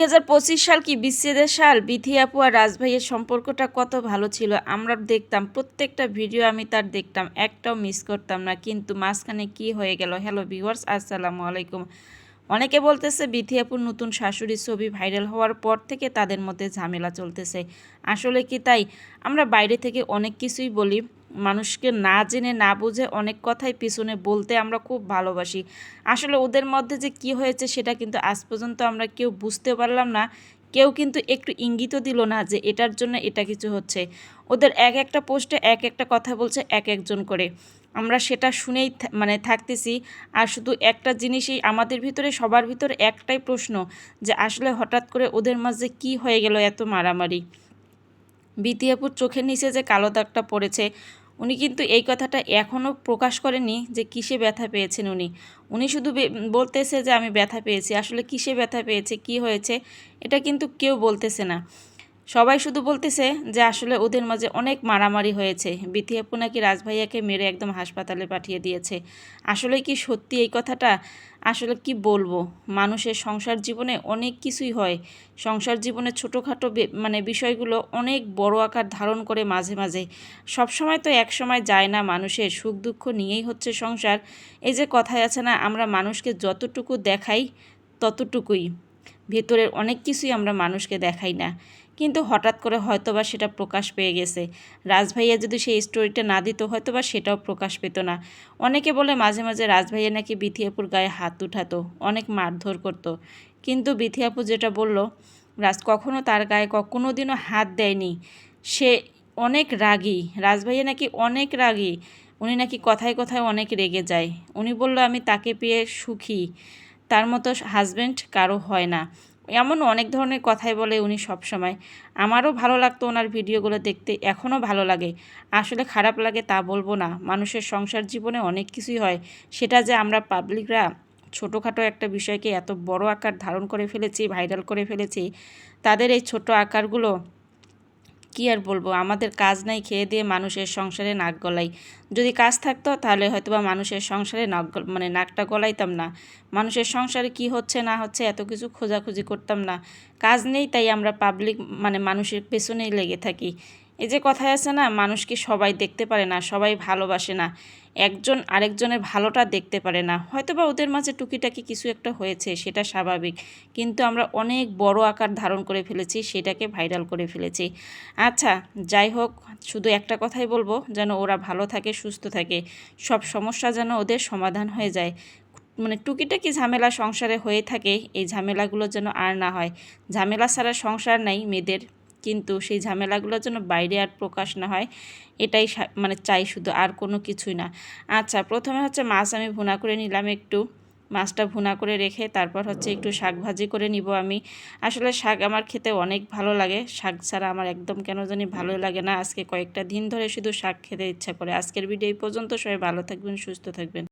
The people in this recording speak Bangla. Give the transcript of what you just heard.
2025 সাল কি বিচ্ছেদের সাল? বিথি আপু আর রাজ ভাইয়ের সম্পর্কটা কত ভালো ছিল, আমরা দেখতাম প্রত্যেকটা ভিডিও, আমি তার দেখতাম, একটাও মিস করতাম না। কিন্তু মাঝখানে কি হয়ে গেল? হ্যালো ভিউয়ার্স, আসসালামু আলাইকুম। অনেকে বলতেছে বিথি আপুর নতুন শাশুড়ির ছবি ভাইরাল হওয়ার পর থেকে তাদের মধ্যে ঝামেলা চলতেছে। আসলে কি তাই? আমরা বাইরে থেকে অনেক কিছুই বলি, মানুষকে না জেনে না বুঝে অনেক কথাই পিছনে বলতে আমরা খুব ভালোবাসি। আসলে ওদের মধ্যে যে কি হয়েছে সেটা কিন্তু আজ পর্যন্ত আমরা কেউ বুঝতে পারলাম না। কেউ কিন্তু একটু ইঙ্গিতও দিল না যে এটার জন্য এটা কিছু হচ্ছে। ওদের এক একটা পোস্টে এক একটা কথা বলছে এক একজন করে, আমরা সেটা শুনেই মানে থাকতেছি। আর শুধু একটা জিনিসই আমাদের ভিতরে, সবার ভিতরে একটাই প্রশ্ন, যে আসলে হঠাৎ করে ওদের মাঝে কি হয়ে গেল এত মারামারি। বিথি আপুর চোখের নিচে যে কালো দাগটা পড়েছে, উনি কিন্তু এই কথাটা এখনও প্রকাশ করেননি যে কিসে ব্যথা পেয়েছেন উনি। উনি শুধু বলতেছে যে আমি ব্যথা পেয়েছি, আসলে কিসে ব্যথা পেয়েছে, কি হয়েছে, এটা কিন্তু কেউ বলতেছে না। সবাই শুধু বলতেছে যে আসলে ওদের মাঝে অনেক মারামারি হয়েছে, বিথি আপু নাকি রাজ ভাইয়াকে মেরে একদম হাসপাতালে পাঠিয়ে দিয়েছে। আসলে কি সত্যি এই কথাটা? আসলে কি বলবো, মানুষের সংসার জীবনে অনেক কিছুই হয়। সংসার জীবনে ছোটোখাটো মানে বিষয়গুলো অনেক বড় আকার ধারণ করে মাঝে মাঝে। সবসময় তো এক সময় যায় না, মানুষের সুখ দুঃখ নিয়েই হচ্ছে সংসার। এই যে কথায় আছে না, আমরা মানুষকে যতটুকু দেখাই ততটুকুই, ভেতরের অনেক কিছুই আমরা মানুষকে দেখাই না। কিন্তু হঠাৎ করে হয়তোবা সেটা প্রকাশ পেয়ে গেছে। রাজ ভাইয়া যদি সেই স্টোরিটা না দিত হয়তোবা সেটাও প্রকাশ পেত না। অনেকে বলে মাঝে মাঝে রাজ ভাইয়া নাকি বিথি আপুর গায়ে হাত উঠাতো, অনেক মারধর করতো। কিন্তু বিথি আপু যেটা বলল, রাজ কখনো তার গায়ে কোনো দিনও হাত দেয়নি। সে অনেক রাগী, রাজ ভাইয়া নাকি অনেক রাগী, উনি নাকি কথায় কথায় অনেক রেগে যায়। উনি বলল আমি তাকে পেয়ে সুখী, তার মতো হাজব্যান্ড কারো হয় না। এমন অনেক ধরনের কথাই বলে উনি সব সময়। আমারও ভালো লাগতো ওনার ভিডিওগুলো দেখতে, এখনও ভালো লাগে। আসলে খারাপ লাগে তা বলবো না, মানুষের সংসার জীবনে অনেক কিছুই হয়। সেটা যে আমরা পাবলিকরা ছোটোখাটো একটা বিষয়কে এত বড় আকার ধারণ করে ফেলেছি, ভাইরাল করে ফেলেছি, তাদের এই ছোট আকারগুলো কি আর বলবো। আমাদের কাজ নাই খেয়ে দিয়ে মানুষের সংসারে নাক গলাই। যদি কাজ থাকতো তাহলে হয়তোবা মানুষের সংসারে মানে নাকটা গলাইতাম না। মানুষের সংসারে কি হচ্ছে না হচ্ছে এত কিছু খোঁজাখুঁজি করতাম না। কাজ নেই তাই আমরা পাবলিক মানে মানুষের পেছনেই লেগে থাকি। এই যে কথায় আছে না, মানুষকে সবাই দেখতে পারে না, সবাই ভালোবাসে না, একজন আরেকজনের ভালোটা দেখতে পারে না। হয়তোবা ওদের মাঝে টুকিটাকি কিছু একটা হয়েছে, সেটা স্বাভাবিক। কিন্তু আমরা অনেক বড় আকার ধারণ করে ফেলেছি, সেটাকে ভাইরাল করে ফেলেছি। আচ্ছা, যাই হোক, শুধু একটা কথাই বলবো, যেন ওরা ভালো থাকে, সুস্থ থাকে, সব সমস্যা যেন ওদের সমাধান হয়ে যায়। মানে টুকিটাকি ঝামেলা সংসারে হয়ে থাকে, এই ঝামেলাগুলো যেন আর না হয়। ঝামেলা ছাড়া সংসার নাই মেয়েদের, কিন্তু সেই ঝামেলাগুলো যেন বাইরে আর প্রকাশ না হয়, এটাই মানে চাই শুধু, আর কোনো কিছুই না। আচ্ছা, প্রথমে হচ্ছে মাছ আমি ভুনা করে নিলাম একটু। মাছটা ভুনা করে রেখে তারপর হচ্ছে একটু শাক ভাজি করে নিব আমি। আসলে শাক আমার খেতে অনেক ভালো লাগে, শাক ছাড়া আমার একদম কেন জানি ভালোই লাগে না। আজকে কয়েকটা দিন ধরে শুধু শাক খেতে ইচ্ছা করে। আজকের ভিডিও এই পর্যন্ত, সবাই ভালো থাকবেন, সুস্থ থাকবেন।